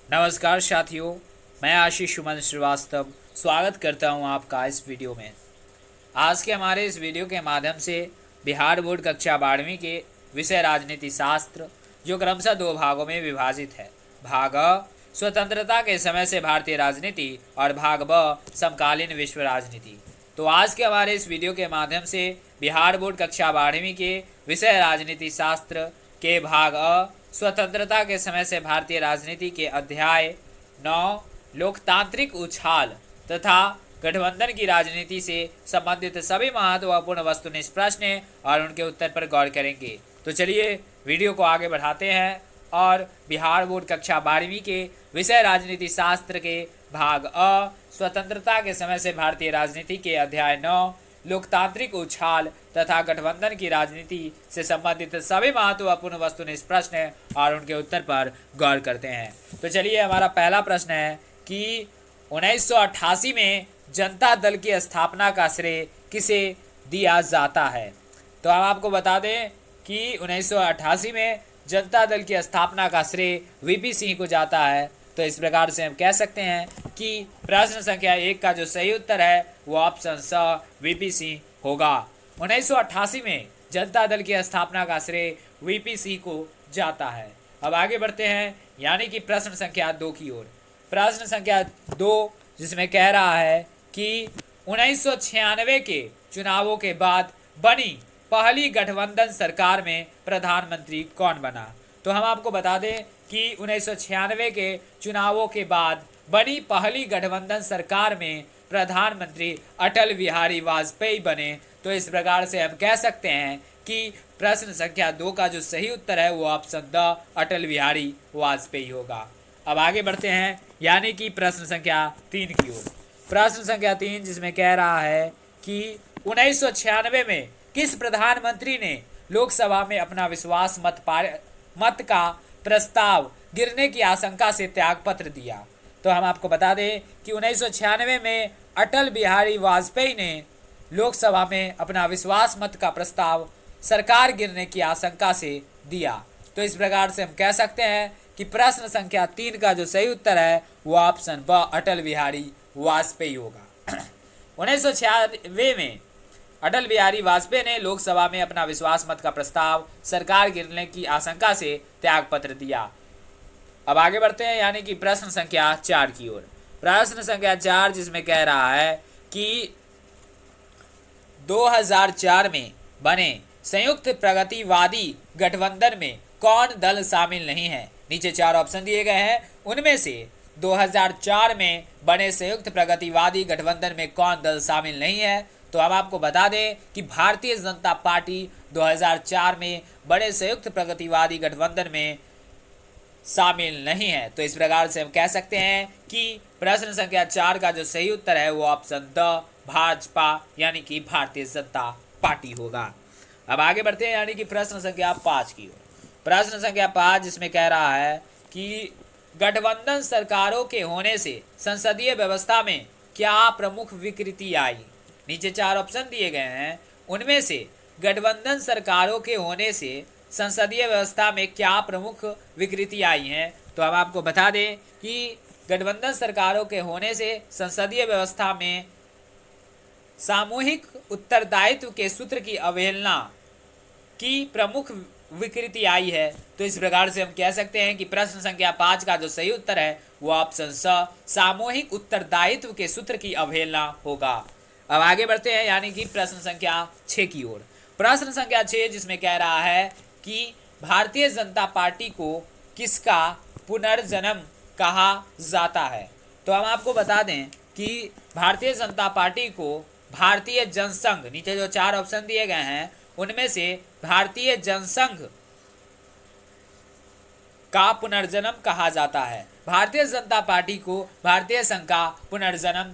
नमस्कार साथियों, मैं आशीष सुमन श्रीवास्तव स्वागत करता हूं आपका इस वीडियो में। आज के हमारे इस वीडियो के माध्यम से बिहार बोर्ड कक्षा 12वीं के विषय राजनीति शास्त्र, जो क्रमशः दो भागों में विभाजित है। भाग अ स्वतंत्रता के समय से भारतीय राजनीति और भाग ब समकालीन विश्व राजनीति। तो आज के हमारे इस वीडियो के माध्यम से बिहार बोर्ड कक्षा 12वीं के विषय राजनीति शास्त्र के भाग अ स्वतंत्रता के समय से भारतीय राजनीति के अध्याय 9 लोकतांत्रिक उछाल तथा गठबंधन की राजनीति से संबंधित सभी महत्वपूर्ण वस्तुनिष्ठ प्रश्न और उनके उत्तर पर गौर करेंगे। तो चलिए वीडियो को आगे बढ़ाते हैं और बिहार बोर्ड कक्षा 12वीं के विषय राजनीति शास्त्र के भाग अ स्वतंत्रता के समय से भारतीय राजनीति के अध्याय 9 लोकतांत्रिक उछाल तथा गठबंधन की राजनीति से संबंधित सभी महत्वपूर्ण वस्तुनिष्ठ प्रश्न और उनके उत्तर पर गौर करते हैं। तो चलिए, हमारा पहला प्रश्न है कि 1988 में जनता दल की स्थापना का श्रेय किसे दिया जाता है। तो हम आपको बता दें कि 1988 में जनता दल की स्थापना का श्रेय वीपी सिंह को जाता है। तो इस प्रकार से हम कह सकते हैं कि प्रश्न संख्या 1 का जो सही उत्तर है वो ऑप्शन स वीपी सिंह होगा। 1988 में जनता दल की स्थापना का श्रेय वीपी सिंह को जाता है। अब आगे बढ़ते हैं, यानी कि प्रश्न संख्या 2 की ओर। प्रश्न संख्या 2 जिसमें कह रहा है कि 1996 के चुनावों के बाद बनी पहली गठबंधन सरकार में प्रधानमंत्री कौन बना। तो हम आपको बता दें कि 1996 के चुनावों के बाद बनी पहली गठबंधन सरकार में प्रधानमंत्री अटल बिहारी वाजपेयी बने। तो इस प्रकार से हम कह सकते हैं कि प्रश्न संख्या 2 का जो सही उत्तर है वो ऑप्शन द अटल बिहारी वाजपेयी होगा। अब आगे बढ़ते हैं, यानी कि प्रश्न संख्या 3 की ओर। प्रश्न संख्या 3 जिसमें कह रहा है कि 1996 में किस प्रधानमंत्री ने लोकसभा में अपना विश्वास मत का प्रस्ताव गिरने की आशंका से त्यागपत्र दिया। तो हम आपको बता दें कि 1996 में अटल बिहारी वाजपेयी ने लोकसभा में अपना विश्वास मत का प्रस्ताव सरकार गिरने की आशंका से दिया। तो इस प्रकार से हम कह सकते हैं कि प्रश्न संख्या 3 का जो सही उत्तर है वो ऑप्शन ब अटल बिहारी वाजपेयी होगा। 1996 में अटल बिहारी वाजपेयी ने लोकसभा में अपना विश्वास मत का प्रस्ताव सरकार गिरने की आशंका से त्यागपत्र दिया। अब आगे बढ़ते हैं, यानी कि प्रश्न संख्या 4 की ओर। प्रश्न संख्या 4 जिसमें कह रहा है कि 2004 में बने संयुक्त प्रगतिवादी गठबंधन में कौन दल शामिल नहीं है। नीचे 4 ऑप्शन दिए गए हैं, उनमें से 2004 में बने संयुक्त प्रगतिवादी गठबंधन में कौन दल शामिल नहीं है। तो हम आपको बता दें कि भारतीय जनता पार्टी 2004 में बड़े संयुक्त प्रगतिवादी गठबंधन में शामिल नहीं है। तो इस प्रकार से हम कह सकते हैं कि प्रश्न संख्या 4 का जो सही उत्तर है वो ऑप्शन द भाजपा यानी कि भारतीय जनता पार्टी होगा। अब आगे बढ़ते हैं, यानी कि प्रश्न संख्या 5 की ओर। प्रश्न संख्या 5 जिसमें कह रहा है कि गठबंधन सरकारों के होने से संसदीय व्यवस्था में क्या प्रमुख विकृति आई। नीचे 4 ऑप्शन दिए गए हैं, उनमें से गठबंधन सरकारों के होने से संसदीय व्यवस्था में क्या प्रमुख विकृति आई हैं। तो हम आपको बता दें कि गठबंधन सरकारों के होने से संसदीय व्यवस्था में सामूहिक उत्तरदायित्व के सूत्र की अवहेलना की प्रमुख विकृति आई है। तो इस प्रकार से हम कह सकते हैं कि प्रश्न संख्या 5 का जो सही उत्तर है वो ऑप्शन स सामूहिक उत्तरदायित्व के सूत्र की अवहेलना होगा। अब आगे बढ़ते हैं, यानी कि प्रश्न संख्या 6 की ओर। प्रश्न संख्या 6 जिसमें कह रहा है कि भारतीय जनता पार्टी को किसका पुनर्जन्म कहा जाता है। तो हम आपको बता दें कि भारतीय जनता पार्टी को भारतीय जनसंघ, नीचे जो 4 ऑप्शन दिए गए हैं उनमें से भारतीय जनसंघ का पुनर्जन्म कहा जाता है। भारतीय जनता पार्टी को भारतीय संघ का पुनर्जन्म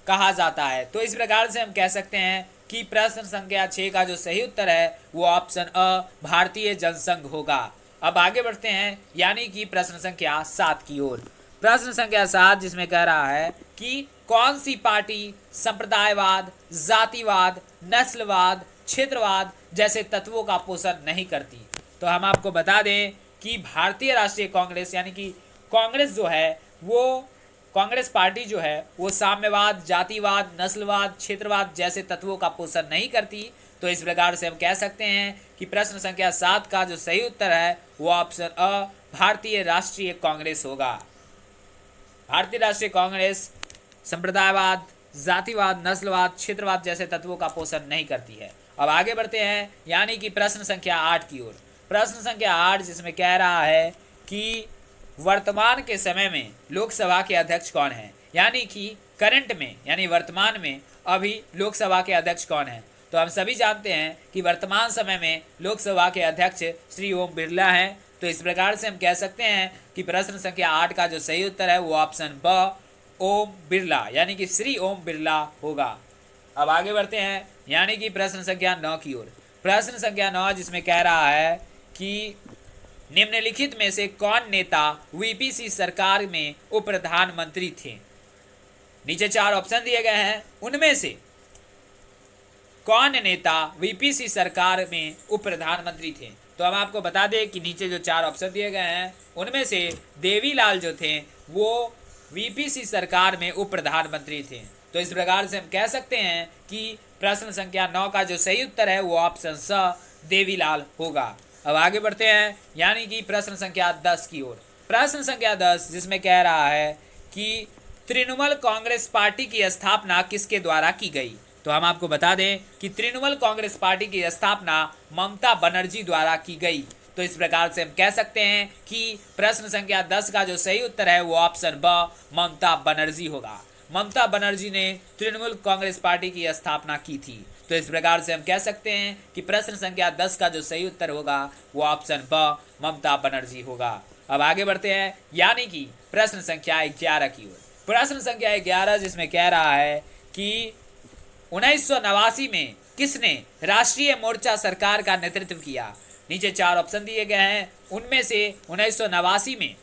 कहा जाता है। तो इस प्रकार से हम कह सकते हैं कि प्रश्न संख्या 6 का जो सही उत्तर है वो ऑप्शन अ भारतीय जनसंघ होगा। अब आगे बढ़ते हैं, यानी कि प्रश्न संख्या 7 की ओर। प्रश्न संख्या 7 जिसमें कह रहा है कि कौन सी पार्टी संप्रदायवाद, जातिवाद, नस्लवाद, क्षेत्रवाद जैसे तत्वों का पोषण नहीं करती। तो हम आपको बता दें कि भारतीय राष्ट्रीय कांग्रेस यानी कि कांग्रेस जो है वो कांग्रेस पार्टी जो है वो साम्यवाद, जातिवाद, नस्लवाद, क्षेत्रवाद जैसे तत्वों का पोषण नहीं करती। तो इस प्रकार से हम कह सकते हैं कि प्रश्न संख्या 7 का जो सही उत्तर है वो ऑप्शन अ भारतीय राष्ट्रीय कांग्रेस होगा। भारतीय राष्ट्रीय कांग्रेस संप्रदायवाद, जातिवाद, नस्लवाद, क्षेत्रवाद जैसे तत्वों का पोषण नहीं करती है। अब आगे बढ़ते हैं यानी कि प्रश्न संख्या 8 की ओर। प्रश्न संख्या 8 जिसमें कह रहा है कि वर्तमान के समय में लोकसभा के अध्यक्ष कौन है, यानी कि करंट में यानी वर्तमान में अभी लोकसभा के अध्यक्ष कौन है। तो हम सभी जानते हैं कि वर्तमान समय में लोकसभा के अध्यक्ष श्री ओम बिरला हैं। तो इस प्रकार से हम कह सकते हैं कि प्रश्न संख्या 8 का जो सही उत्तर है वो ऑप्शन ब ओम बिरला यानी कि श्री ओम बिरला होगा। अब आगे बढ़ते हैं यानी कि प्रश्न संख्या 9 की ओर। प्रश्न संख्या 9 जिसमें कह रहा है कि निम्नलिखित में से कौन नेता वीपीसी सरकार में उप प्रधानमंत्री थे। नीचे 4 ऑप्शन दिए गए हैं, उनमें से कौन नेता वीपीसी सरकार में उप प्रधानमंत्री थे। तो हम आपको बता दें कि नीचे जो 4 ऑप्शन दिए गए हैं उनमें से देवीलाल जो थे वो वीपीसी सरकार में उप प्रधानमंत्री थे। तो इस प्रकार से हम कह सकते हैं कि प्रश्न संख्या 9 का जो सही उत्तर है वो ऑप्शन स देवीलाल होगा। अब आगे बढ़ते हैं यानी कि प्रश्न संख्या 10 की ओर। प्रश्न संख्या 10 जिसमें कह रहा है कि तृणमूल कांग्रेस पार्टी की स्थापना किसके द्वारा की गई। तो हम आपको बता दें कि तृणमूल कांग्रेस पार्टी की स्थापना ममता बनर्जी द्वारा की गई। तो इस प्रकार से हम कह सकते हैं कि प्रश्न संख्या 10 का जो सही उत्तर है वो ऑप्शन ब ममता बनर्जी होगा। ममता बनर्जी ने तृणमूल कांग्रेस पार्टी की स्थापना की थी। तो इस प्रकार से हम कह सकते हैं कि प्रश्न संख्या 10 का जो सही उत्तर होगा वो ऑप्शन ब ममता बनर्जी होगा। अब आगे बढ़ते हैं यानी कि प्रश्न संख्या 11 की ओर। प्रश्न संख्या 11 जिसमें कह रहा है कि 1989 में किसने राष्ट्रीय मोर्चा सरकार का नेतृत्व किया। नीचे 4 ऑप्शन दिए गए हैं, उनमें से 1989 में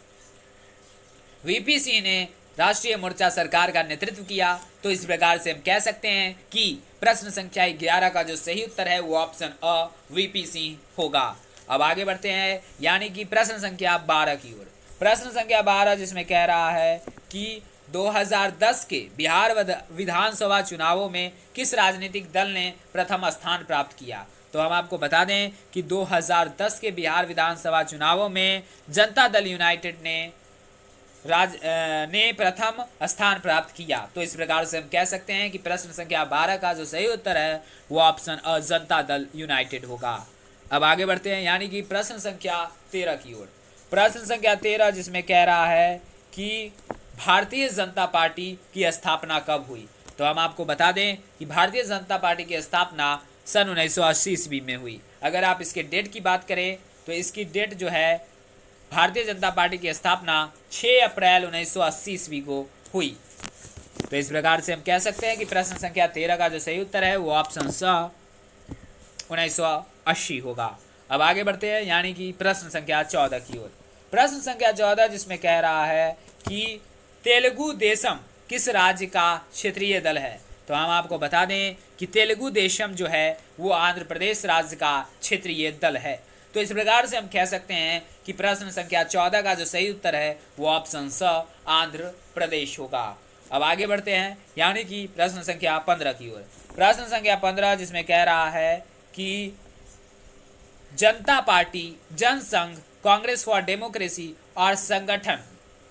वीपी सिंह ने राष्ट्रीय मोर्चा सरकार का नेतृत्व किया। तो इस प्रकार से हम कह सकते हैं कि प्रश्न संख्या 11 का जो सही उत्तर है वो ऑप्शन अ वीपी सिंह होगा। अब आगे बढ़ते हैं यानी कि प्रश्न संख्या 12 की ओर। प्रश्न संख्या 12 जिसमें कह रहा है कि 2010 के बिहार विधानसभा चुनावों में किस राजनीतिक दल ने प्रथम स्थान प्राप्त किया। तो हम आपको बता दें कि 2010 के बिहार विधानसभा चुनावों में जनता दल यूनाइटेड ने प्रथम स्थान प्राप्त किया। तो इस प्रकार से हम कह सकते हैं कि प्रश्न संख्या 12 का जो सही उत्तर है वो ऑप्शन अ जनता दल यूनाइटेड होगा। अब आगे बढ़ते हैं यानी कि प्रश्न संख्या 13 की ओर। प्रश्न संख्या 13 जिसमें कह रहा है कि भारतीय जनता पार्टी की स्थापना कब हुई। तो हम आपको बता दें कि भारतीय जनता पार्टी की स्थापना सन 1980 ईस्वी में हुई। अगर आप इसके डेट की बात करें तो इसकी डेट जो है भारतीय जनता पार्टी की स्थापना 6 अप्रैल 1980 ईस्वी को हुई। तो इस प्रकार से हम कह सकते हैं कि प्रश्न संख्या 13 का जो सही उत्तर है वो ऑप्शन स 1980 होगा। अब आगे बढ़ते हैं यानी कि प्रश्न संख्या 14 की ओर। प्रश्न संख्या 14 जिसमें कह रहा है कि तेलुगु देशम किस राज्य का क्षेत्रीय दल है। तो हम आपको बता दें कि तेलुगु देशम जो है वो आंध्र प्रदेश राज्य का क्षेत्रीय दल है। तो इस प्रकार से हम कह सकते हैं कि प्रश्न संख्या 14 का जो सही उत्तर है वो ऑप्शन स आंध्र प्रदेश होगा। अब आगे बढ़ते हैं यानी कि प्रश्न संख्या 15 की ओर। प्रश्न संख्या 15 जिसमें कह रहा है कि Janata party, Jana Sangh, Congress for democracy और संगठन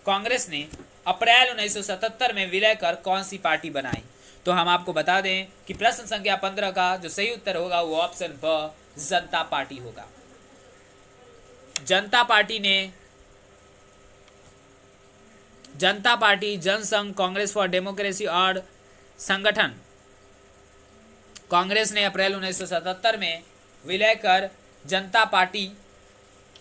कांग्रेस ने अप्रैल 1977 में विलय कर कौन सी पार्टी बनाई। तो हम आपको बता दें कि प्रश्न संख्या 15 का जो सही उत्तर होगा वो ऑप्शन ब जनता पार्टी होगा। Janata party, Jana Sangh, Congress for democracy और संगठन कांग्रेस ने अप्रैल 1977 में विलय कर जनता पार्टी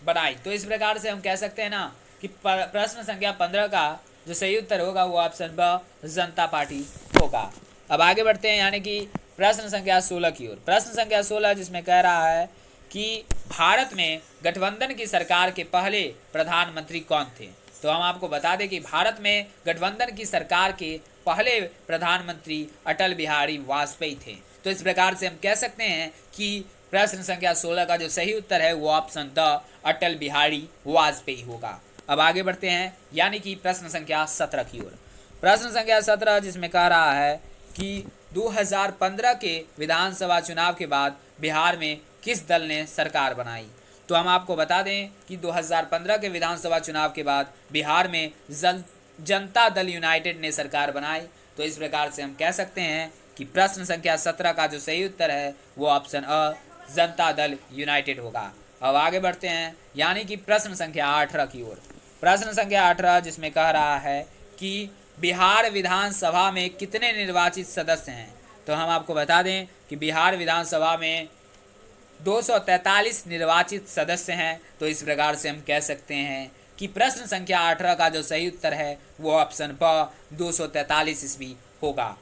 बनाई। तो इस प्रकार से हम कह सकते हैं ना कि प्रश्न संख्या 15 का जो सही उत्तर होगा वो ऑप्शन ब जनता पार्टी होगा। अब आगे बढ़ते हैं यानी कि प्रश्न संख्या 16 की ओर। प्रश्न संख्या 16 जिसमें कह रहा है कि भारत में गठबंधन की सरकार के पहले प्रधानमंत्री कौन थे। तो हम आपको बता दें कि भारत में गठबंधन की सरकार के पहले प्रधानमंत्री अटल बिहारी वाजपेयी थे। तो इस प्रकार से हम कह सकते हैं कि प्रश्न संख्या 16 का जो सही उत्तर है वो ऑप्शन द अटल बिहारी वाजपेयी होगा। अब आगे बढ़ते हैं यानी कि प्रश्न संख्या 17 की ओर। प्रश्न संख्या 17 जिसमें कह रहा है कि 2015 के विधानसभा चुनाव के बाद बिहार में किस दल ने सरकार बनाई। तो हम आपको बता दें कि 2015 के विधानसभा चुनाव के बाद बिहार में जनता दल यूनाइटेड ने सरकार बनाई। तो इस प्रकार से हम कह सकते हैं कि प्रश्न संख्या 17 का जो सही उत्तर है वो ऑप्शन अ जनता दल यूनाइटेड होगा। अब आगे बढ़ते हैं यानी कि प्रश्न संख्या 18 की ओर। प्रश्न संख्या 18 जिसमें कह रहा है कि बिहार विधानसभा में कितने निर्वाचित सदस्य हैं। तो हम आपको बता दें कि बिहार विधानसभा में 243 निर्वाचित सदस्य हैं। तो इस प्रकार से हम कह सकते हैं कि प्रश्न संख्या 18 का जो सही उत्तर है वो ऑप्शन ब 243 ईस्वी होगा।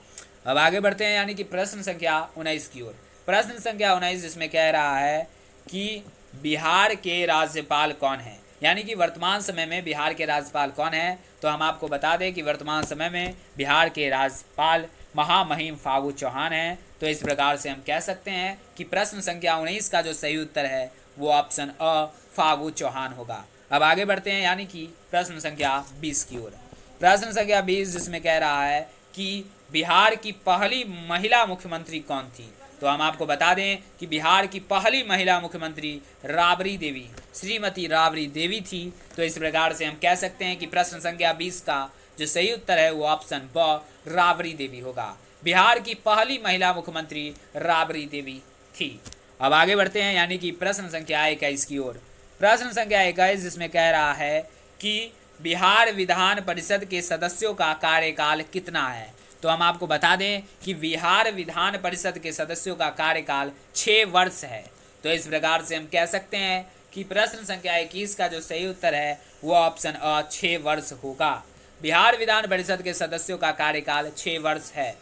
अब आगे बढ़ते हैं यानी कि प्रश्न संख्या 19 की ओर। प्रश्न संख्या 19 जिसमें कह रहा है कि बिहार के राज्यपाल कौन है, यानी कि वर्तमान समय में बिहार के राज्यपाल कौन है। तो हम आपको बता दें कि वर्तमान समय में बिहार के राज्यपाल महामहिम फागू चौहान हैं। तो इस प्रकार से हम कह सकते हैं कि प्रश्न संख्या 19 का जो सही उत्तर है वो ऑप्शन अ फागू चौहान होगा। अब आगे बढ़ते हैं यानी कि प्रश्न संख्या 20 की ओर। प्रश्न संख्या 20 जिसमें कह रहा है कि बिहार की पहली महिला मुख्यमंत्री कौन थी। तो हम आपको बता दें कि बिहार की पहली महिला मुख्यमंत्री राबड़ी देवी, श्रीमती राबड़ी देवी थी। तो इस प्रकार से हम कह सकते हैं कि प्रश्न संख्या 20 का जो सही उत्तर है वो ऑप्शन ब राबड़ी देवी होगा। बिहार की पहली महिला मुख्यमंत्री राबड़ी देवी थी। अब आगे बढ़ते हैं यानी कि प्रश्न संख्या 21 की ओर। प्रश्न संख्या 21 जिसमें कह रहा है कि बिहार विधान परिषद के सदस्यों का कार्यकाल कितना है। तो हम आपको बता दें कि बिहार विधान परिषद के सदस्यों का कार्यकाल 6 वर्ष है। तो इस प्रकार से हम कह सकते हैं कि प्रश्न संख्या 21 का जो सही उत्तर है वो ऑप्शन अ 6 वर्ष होगा। बिहार विधान परिषद के सदस्यों का कार्यकाल 6 वर्ष है।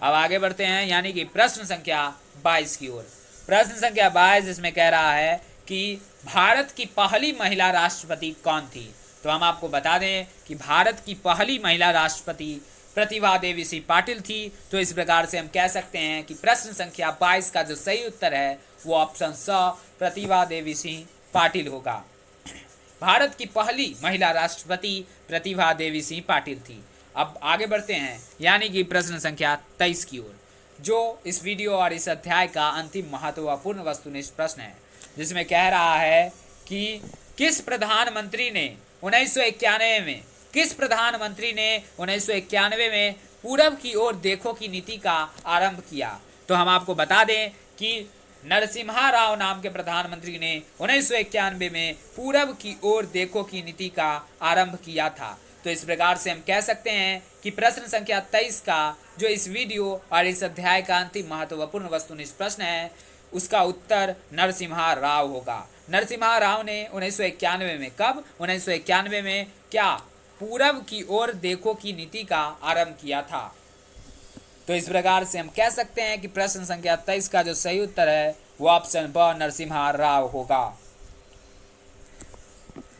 अब आगे बढ़ते हैं यानी कि प्रश्न संख्या 22 की ओर। प्रश्न संख्या 22 जिसमें कह रहा है कि भारत की पहली महिला राष्ट्रपति कौन थी। तो हम आपको बता दें कि भारत की पहली महिला राष्ट्रपति प्रतिभा देवी सिंह पाटिल थी। तो इस प्रकार से हम कह सकते हैं कि प्रश्न संख्या 22 का जो सही उत्तर है वो ऑप्शन स प्रतिभा देवी सिंह पाटिल होगा। भारत की पहली महिला राष्ट्रपति प्रतिभा देवी सिंह पाटिल थी। अब आगे बढ़ते हैं यानी कि प्रश्न संख्या 23 की ओर, जो इस वीडियो और इस अध्याय का अंतिम महत्वपूर्ण वस्तुनिष्ठ प्रश्न है, जिसमें कह रहा है कि किस प्रधानमंत्री ने 1991 में पूरब की ओर देखो की नीति का आरंभ किया। तो हम आपको बता दें कि नरसिम्हा राव नाम के प्रधानमंत्री ने 1991 में पूरब की ओर देखो की नीति का आरंभ किया था। तो इस प्रकार से हम कह सकते हैं कि प्रश्न संख्या 23 का जो इस वीडियो और इस अध्याय का अंतिम महत्वपूर्ण वस्तुनिष्ठ प्रश्न है उसका उत्तर नरसिम्हा राव होगा। नरसिम्हा राव ने 1991 में, कब 1991 में क्या पूरब की ओर देखो की नीति का आरंभ किया था। तो इस प्रकार से हम कह सकते हैं कि प्रश्न संख्या 23 का जो सही उत्तर है वो ऑप्शन ब नरसिम्हा राव होगा।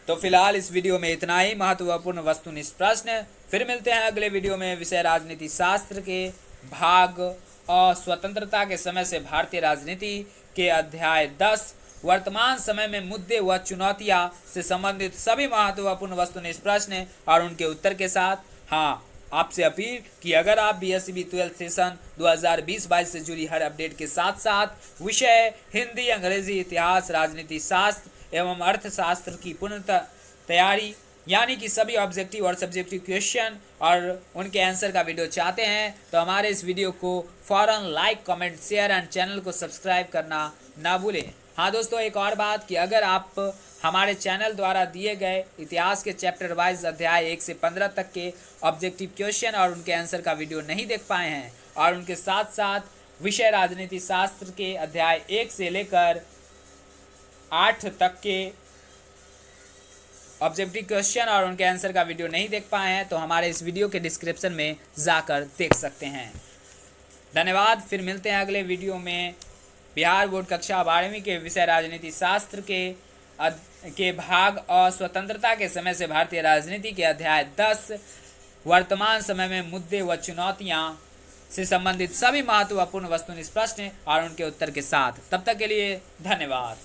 तो फिलहाल इस वीडियो में इतना ही महत्वपूर्ण वस्तुनिष्ठ प्रश्न। फिर मिलते हैं अगले वीडियो में विषय राजनीति शास्त्र के भाग और स्वतंत्रता के समय से भारतीय राजनीति के अध्याय 10 वर्तमान समय में मुद्दे व चुनौतियां से संबंधित सभी महत्वपूर्ण वस्तुनिष्ठ प्रश्न और उनके उत्तर के साथ। हाँ, आपसे अपील कि अगर आप BSc 12 सेशन 2020-22 से जुड़ी हर अपडेट के साथ साथ विषय हिंदी, अंग्रेजी, इतिहास, राजनीति शास्त्र एवं अर्थशास्त्र की पूर्ण तैयारी यानी कि सभी ऑब्जेक्टिव और सब्जेक्टिव क्वेश्चन और उनके आंसर का वीडियो चाहते हैं तो हमारे इस वीडियो को फौरन like, comment, share and channel को सब्सक्राइब करना ना भूलें। हाँ दोस्तों, एक और बात कि अगर आप हमारे चैनल द्वारा दिए गए इतिहास के चैप्टर वाइज अध्याय 1 से 15 तक के ऑब्जेक्टिव क्वेश्चन और उनके आंसर का वीडियो नहीं देख पाए हैं और उनके साथ साथ विषय राजनीति शास्त्र के अध्याय 1 से लेकर 8 तक के ऑब्जेक्टिव क्वेश्चन और उनके आंसर का वीडियो नहीं देख पाए हैं तो हमारे इस वीडियो के डिस्क्रिप्शन में जाकर देख सकते हैं। धन्यवाद। फिर मिलते हैं अगले वीडियो में बिहार बोर्ड कक्षा 12वीं के विषय राजनीति शास्त्र के भाग और स्वतंत्रता के समय से भारतीय राजनीति के अध्याय 10 वर्तमान समय में मुद्दे व चुनौतियां से संबंधित सभी महत्वपूर्ण वस्तुनिष्ठ प्रश्न और उनके उत्तर के साथ। तब तक के लिए धन्यवाद।